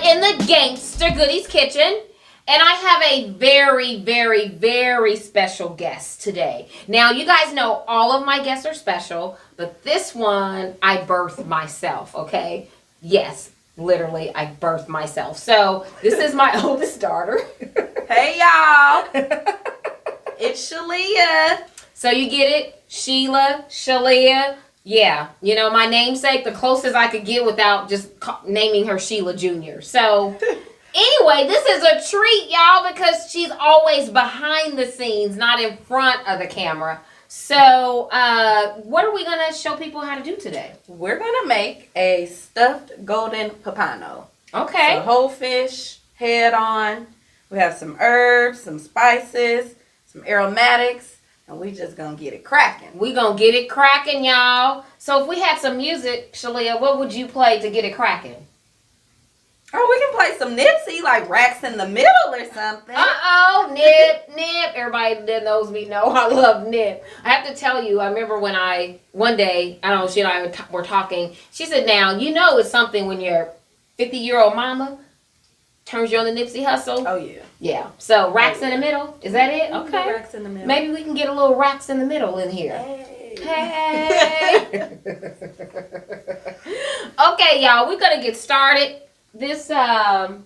in the Gangster Goodies kitchen, and I have a very, very, very special guest today. Now, you guys know all of my guests are special, but this one I birthed myself, okay? Yes, literally, I birthed myself. So, this is my oldest daughter. Hey, y'all. It's Shalia. So, you get it? Sheila, Shalia. Yeah, you know, my namesake, the closest I could get without just naming her Sheila Jr. So, anyway, this is a treat, y'all, because she's always behind the scenes, not in front of the camera. So, what are we going to show people how to do today? We're going to make a stuffed golden pompano. Okay. So whole fish, head on. We have some herbs, some spices, some aromatics. And we just gonna get it cracking. We gonna get it cracking, y'all. So if we had some music, Shalia, what would you play to get it cracking? Oh, we can play some Nipsey, like Racks in the Middle or something. Uh-oh, Nip, Nip. Everybody that knows me know I love Nip. I have to tell you, I remember when one day, I don't know, she and I were talking. She said, now, you know it's something when your 50-year-old mama turns you on the Nipsey Hussle. Oh, yeah. Yeah. So, Racks in the Middle. Is that it? Okay. Racks in the Middle. Maybe we can get a little Racks in the Middle in here. Hey. Okay, y'all. We're going to get started. This, the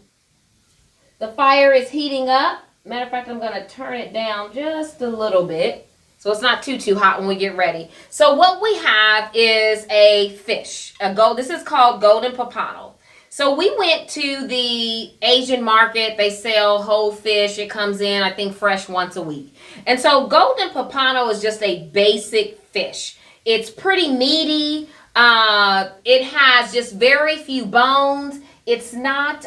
fire is heating up. Matter of fact, I'm going to turn it down just a little bit. So it's not too hot when we get ready. So what we have is a fish. This is called golden pompano. So we went to the Asian market. They sell whole fish. It comes in, I think, fresh once a week. And so golden pompano is just a basic fish. It's pretty meaty. It has just very few bones. It's not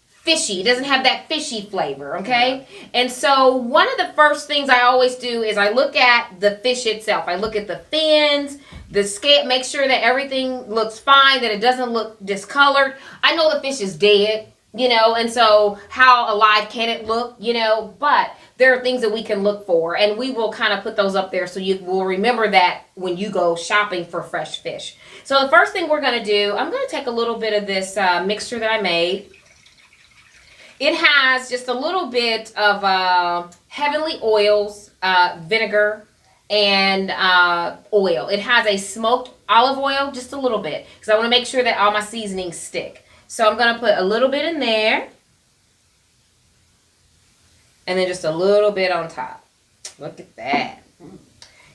fishy. It doesn't have that fishy flavor, okay? Yeah. And so one of the first things I always do is I look at the fish itself. I look at the fins, the scale, make sure that everything looks fine, that it doesn't look discolored. I know the fish is dead, you know, and so how alive can it look, you know, but there are things that we can look for, and we will kind of put those up there so you will remember that when you go shopping for fresh fish. So the first thing we're going to do, I'm going to take a little bit of this mixture that I made. It has just a little bit of heavenly oils, vinegar, and oil. It has a smoked olive oil, just a little bit, because I want to make sure that all my seasonings stick. So I'm going to put a little bit in there, and then just a little bit on top. Look at that.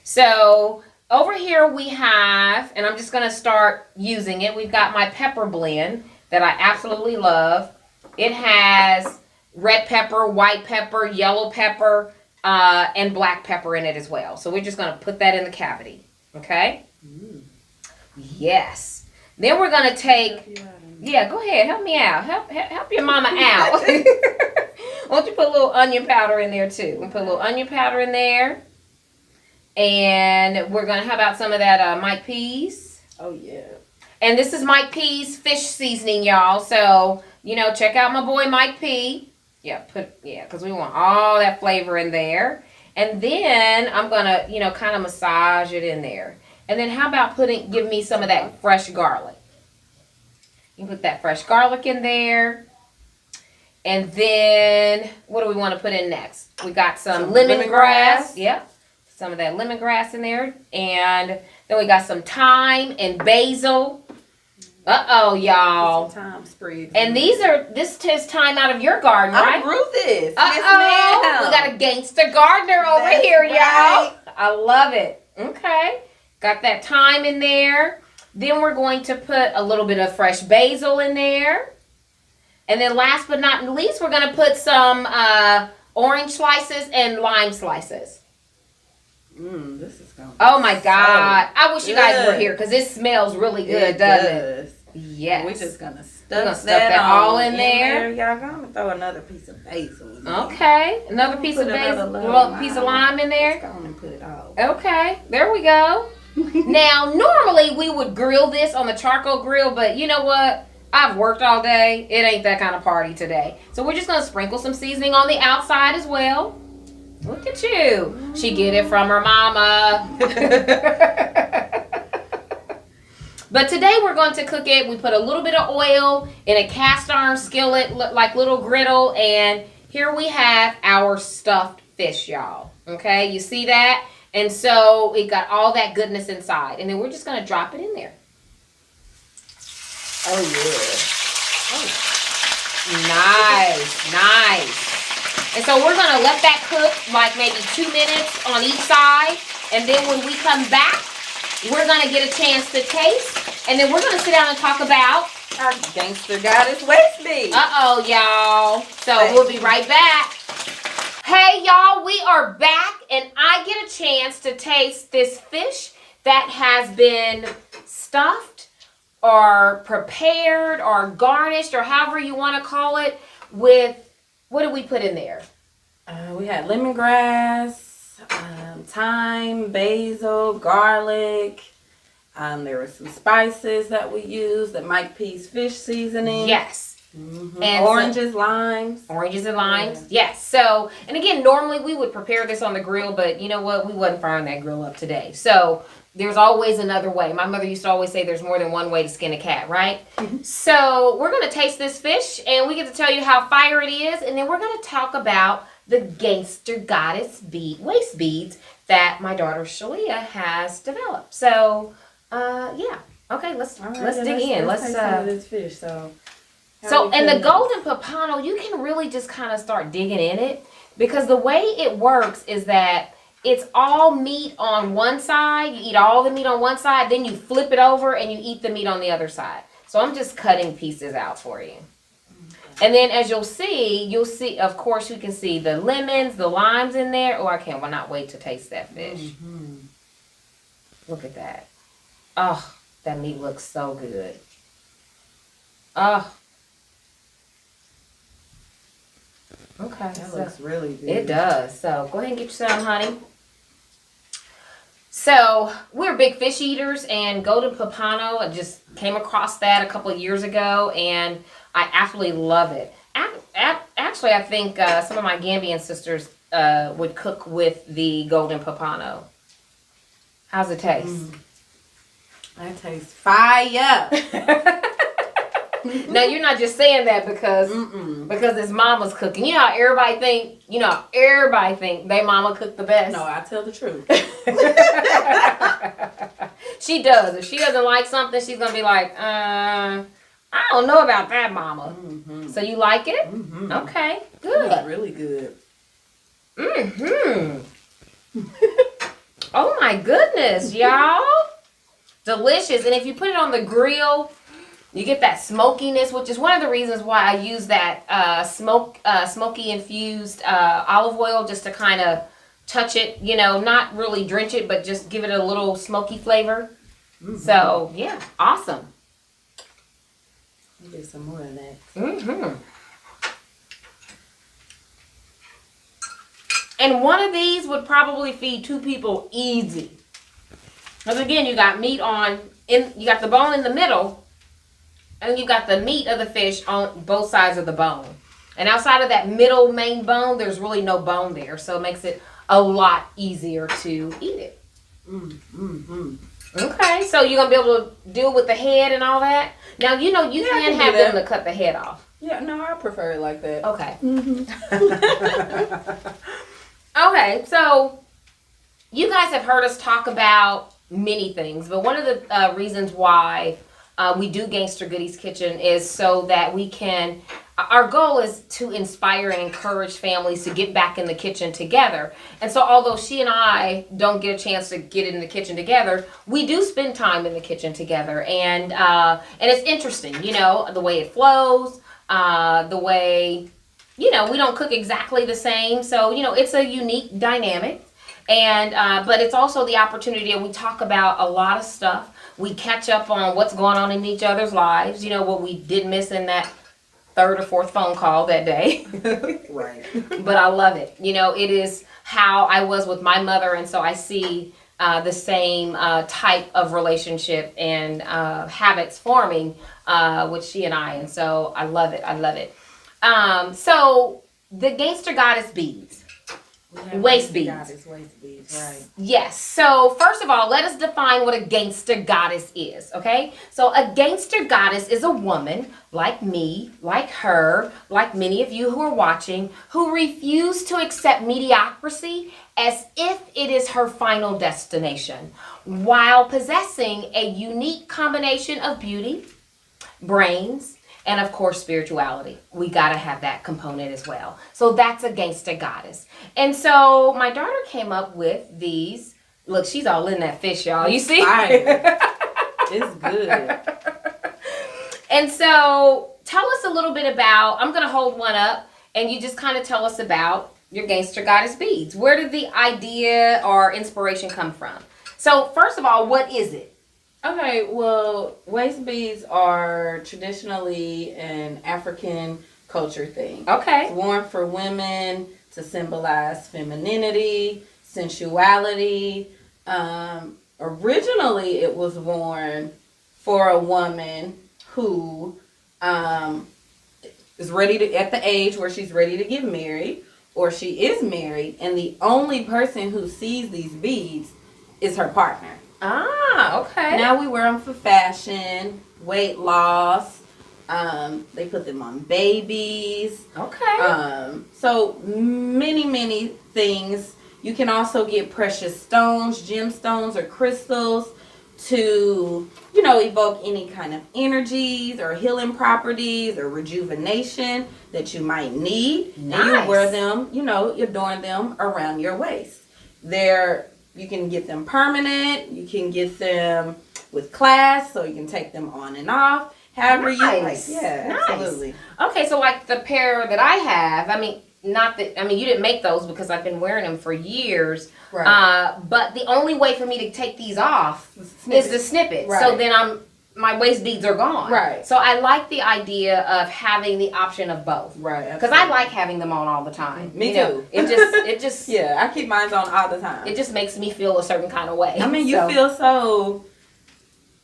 So over here we have, and I'm just going to start using it, we've got my pepper blend that I absolutely love. It has red pepper, white pepper, yellow pepper, and black pepper in it as well. So we're just going to put that in the cavity. Okay? Mm. Yes. Then we're going to take, yeah, go ahead. Help me out. Help your mama out. Why don't you put a little onion powder in there too? We'll put a little onion powder in there. And we're going to, how about some of that Mike Pease? Oh, yeah. And this is Mike P's fish seasoning, y'all. So, you know, check out my boy Mike P. Yeah, because we want all that flavor in there. And then I'm going to, you know, kind of massage it in there. And then how about give me some of that fresh garlic. You put that fresh garlic in there. And then what do we want to put in next? We got some lemongrass. Yep. Some of that lemongrass in there. And then we got some thyme and basil. Uh-oh, y'all. Thyme spread. And this is thyme out of your garden, right? I grew this. Uh-oh. We got a gangster gardener over here, right. y'all. I love it. Okay. Got that thyme in there. Then we're going to put a little bit of fresh basil in there. And then last but not least, we're going to put some orange slices and lime slices. This is going to be oh my God. I wish good. You guys were here because it smells really good, doesn't it? Yes. We're just going to stuff that all in there. Y'all going to throw another piece of basil in there. Okay. Another piece of basil, a piece of lime in there. Let's go on and put it all. Okay. There we go. Now, normally we would grill this on the charcoal grill, but you know what? I've worked all day. It ain't that kind of party today. So we're just going to sprinkle some seasoning on the outside as well. Look at you. She get it from her mama. But today we're going to cook it. We put a little bit of oil in a cast iron skillet, like little griddle, and here we have our stuffed fish, y'all. Okay, you see that? And so it got all that goodness inside. And then we're just going to drop it in there. Oh, yeah. Oh. Nice, nice. And so we're going to let that cook like maybe 2 minutes on each side. And then when we come back, we're going to get a chance to taste. And then we're going to sit down and talk about our Gangster Goddess waist bead. Uh-oh, y'all. So we'll be right back. Hey, y'all, we are back, and I get a chance to taste this fish that has been stuffed or prepared or garnished or however you want to call it with, what did we put in there? We had lemongrass, thyme, basil, garlic. There were some spices that we used, the Mike P's fish seasoning. Yes. Mm-hmm. And oranges, limes. Oranges and limes. Yeah. Yes. So, and again, normally we would prepare this on the grill, but you know what? We wasn't firing that grill up today. So there's always another way. My mother used to always say there's more than one way to skin a cat, right? Mm-hmm. So we're going to taste this fish, and we get to tell you how fire it is, and then we're going to talk about the Gangster Goddess waist beads that my daughter Shalia has developed. So, yeah. Okay, let's dig in. Let's taste some of this fish. So, and the golden pompano, you can really just kind of start digging in it, because the way it works is that it's all meat on one side. You eat all the meat on one side, then you flip it over and you eat the meat on the other side. So I'm just cutting pieces out for you. And then as you'll see, of course, you can see the lemons, the limes in there. Oh, I can't not wait to taste that fish. Mm-hmm. Look at that. Oh, that meat looks so good. Oh. Okay. That looks really good. It does. So go ahead and get you some, honey. So we're big fish eaters, and golden pompano, I just came across that a couple of years ago, and I absolutely love it. Actually, I think some of my Gambian sisters would cook with the golden pompano. How's it taste? That tastes fire. Now you're not just saying that because it's mama's cooking. You know how everybody think their mama cooked the best. No, I tell the truth. She does. If she doesn't like something, she's gonna be like, I don't know about that, mama. Mm-hmm. So you like it? Mm-hmm. Okay, good. It's really good. Oh my goodness, y'all. Delicious. And if you put it on the grill, you get that smokiness, which is one of the reasons why I use that smoky infused olive oil, just to kind of touch it, not really drench it, but just give it a little smoky flavor. Mm-hmm. So, yeah, awesome. I'll get some more of that. Mm-hmm. And one of these would probably feed 2 people easy. Because again, you got meat you got the bone in the middle, and you got the meat of the fish on both sides of the bone. And outside of that middle main bone, there's really no bone there. So it makes it a lot easier to eat it. Okay, so you're going to be able to deal with the head and all that? Now, you can have them to cut the head off. Yeah, no, I prefer it like that. Okay. Okay, so you guys have heard us talk about many things, but one of the reasons why we do Gangster Goodies Kitchen is so that we can, our goal is to inspire and encourage families to get back in the kitchen together. And so although she and I don't get a chance to get in the kitchen together, we do spend time in the kitchen together. And it's interesting, the way it flows, the way, we don't cook exactly the same. So, it's a unique dynamic. And but it's also the opportunity, and we talk about a lot of stuff. We catch up on what's going on in each other's lives, what we did miss in that 3rd or 4th phone call that day. Right. But I love it. It is how I was with my mother, and so I see the same type of relationship and habits forming with she and I, and so I love it. I love it. So the Gangster Goddess beads. Waist beads. Goddess waist beads, right. Yes. So first of all, let us define what a gangster goddess is, okay? So a gangster goddess is a woman like me, like her, like many of you who are watching, who refuse to accept mediocrity as if it is her final destination, while possessing a unique combination of beauty, brains, and of course, spirituality. We gotta have that component as well. So that's a gangster goddess. And so my daughter came up with these. Look, she's all in that fish, y'all. You see? It's good. And so tell us a little bit about, I'm gonna hold one up and you just kind of tell us about your gangster goddess beads. Where did the idea or inspiration come from? So first of all, what is it? Okay, well, waist beads are traditionally an African culture thing. Okay. It's worn for women to symbolize femininity, sensuality. Originally, it was worn for a woman who is ready to, at the age where she's ready to get married, or she is married, and the only person who sees these beads is her partner. Ah, okay. Now we wear them for fashion, weight loss. They put them on babies. Okay. So many things. You can also get precious stones, gemstones, or crystals to, evoke any kind of energies or healing properties or rejuvenation that you might need. Nice. And you wear them, you adorn them around your waist. You can get them permanent. You can get them with clasp, so you can take them on and off. However you like. Yeah, nice. Absolutely. Okay, so like the pair that I have, you didn't make those because I've been wearing them for years. Right. But the only way for me to take these off is to snip it. Right. So then my waist beads are gone. Right. So I like the idea of having the option of both. Right. Because I like having them on all the time. Me too. It just Yeah, I keep mine on all the time. It just makes me feel a certain kind of way. I mean, you feel so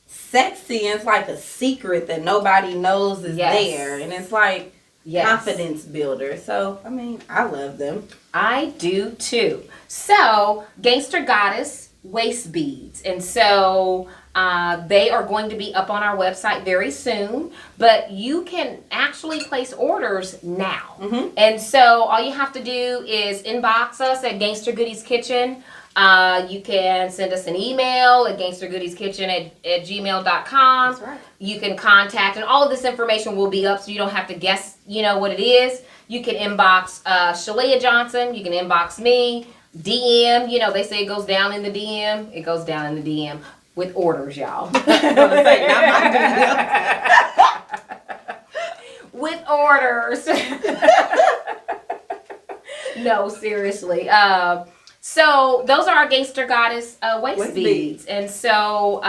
sexy, and it's like a secret that nobody knows is there, and it's like confidence builder. So I love them. I do too. So gangster goddess waist beads, and so they are going to be up on our website very soon, but you can actually place orders now. Mm-hmm. And so all you have to do is inbox us at Gangster Goodies Kitchen. You can send us an email at gangstergoodieskitchen at gmail.com. That's right. You can contact, and all of this information will be up so you don't have to guess, what it is. You can inbox Shalia Johnson. You can inbox me. DM, they say it goes down in the DM. It goes down in the DM with orders, y'all. With orders. No, seriously. So those are our Gangster Goddess waist beads. And so,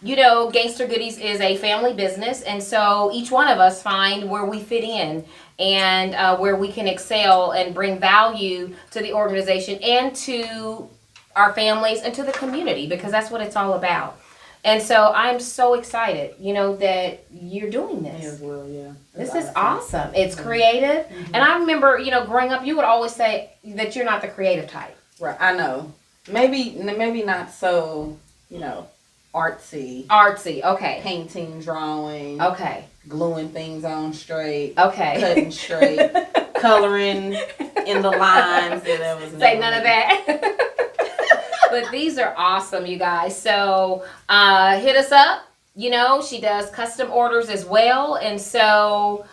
Gangster Goodies is a family business. And so each one of us find where we fit in and where we can excel and bring value to the organization and to our families and to the community, because that's what it's all about. And so I'm so excited, that you're doing this. Me as well, yeah. This is awesome. It's creative. Mm-hmm. And I remember, growing up, you would always say that you're not the creative type. Right, I know. Maybe not so, artsy. Artsy, okay. Painting, drawing. Okay. Gluing things on straight. Okay. Cutting straight. Coloring in the lines. Yeah, that was say none of that. But these are awesome, you guys. So hit us up. She does custom orders as well. And so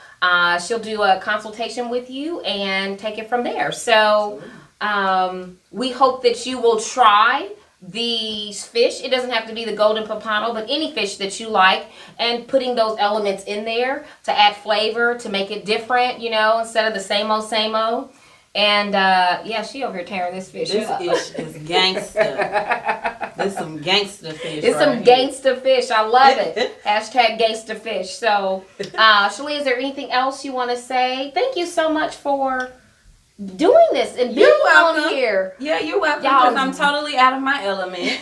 she'll do a consultation with you and take it from there. So we hope that you will try these fish. It doesn't have to be the golden pompano, but any fish that you like, and putting those elements in there to add flavor, to make it different, instead of the same old. And she over here tearing this fish up. This fish is gangster. This some gangster fish. It's some gangster fish. I love it. Hashtag gangster fish. So, Shalia, is there anything else you want to say? Thank you so much for doing this and being on here. Yeah, you're welcome. Because I'm totally out of my element.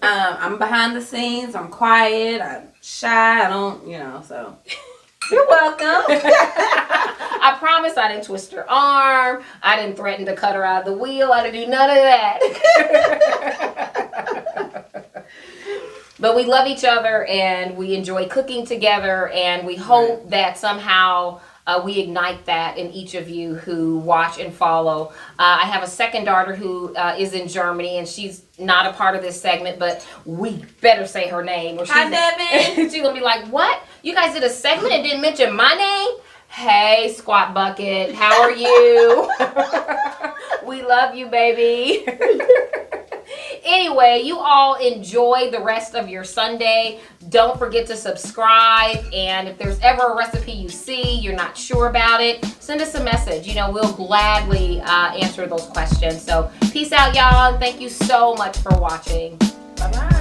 I'm behind the scenes. I'm quiet. I'm shy. I don't, so. You're welcome. I promise I didn't twist her arm. I didn't threaten to cut her out of the wheel. I didn't do none of that. But we love each other and we enjoy cooking together, and we hope that somehow we ignite that in each of you who watch and follow. I have a second daughter who is in Germany, and she's not a part of this segment, but we better say her name. Or Hi, Devin. she's going to be like, what? You guys did a segment and didn't mention my name? Hey, Squat Bucket, how are you? We love you, baby. Anyway, you all enjoy the rest of your Sunday. Don't forget to subscribe. And if there's ever a recipe you see, you're not sure about it, send us a message. We'll gladly answer those questions. So peace out, y'all. And thank you so much for watching. Bye-bye.